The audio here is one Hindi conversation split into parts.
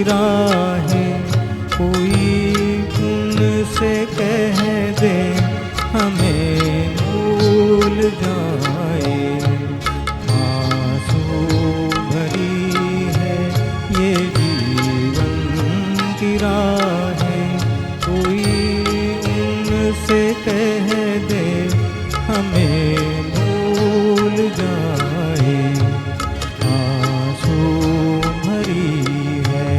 की राहें कोई उनसे कह दे हमें भूल जाए। आंसू भरी है ये जीवन की राहें कोई उनसे कह दे हमें भूल जाए। आंसू भरी है।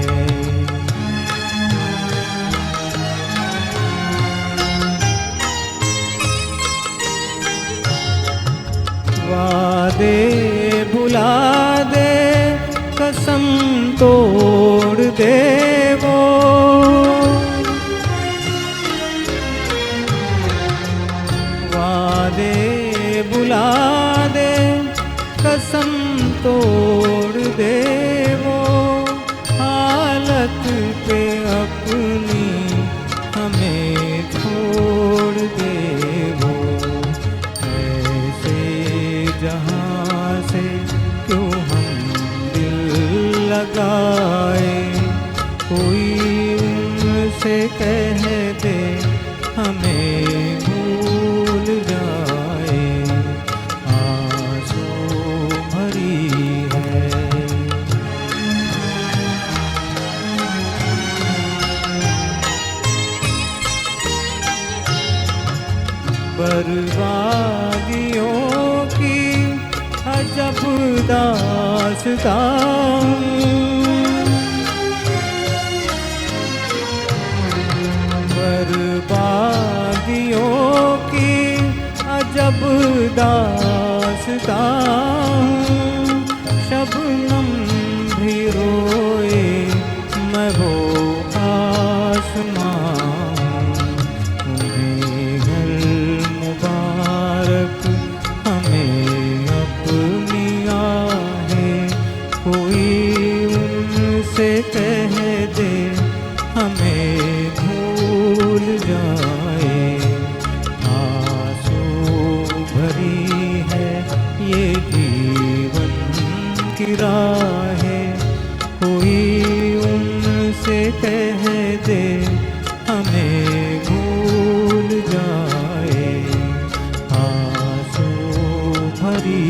वादे भुला दे कसम तोड़ दे वो, वादे भुला दे कसम तोड़ दे वो, हालत पे अपनी हमें छोड़ दे वो। ऐसे जहाँ से क्यों हम दिल लगाए, कोई उनसे कह दे हमें भूल जाए। आंसू भरी है। बर्बादियों की अजब दास्तां, बर्बादियों की अजब दास्तां, शबनम भी रोए मैं वो आसमां। उन्हें घर मुबारक हमें अपनी आहें कोई उनसे कह दे हमें भूल जाए। आंसू भरी है ये जीवन की राहें कोई उनसे कह दे हमें भूल जाए। आंसू भरी